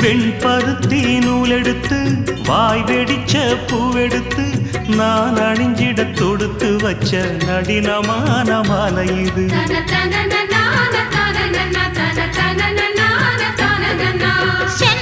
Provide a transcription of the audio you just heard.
வெண்பருத்தி நூலெடுத்து வாய் வெடிச்ச பூவெடுத்து நான் அணிஞ்சிட தொடுத்து வச்ச நடினமான மாலை இது. சென்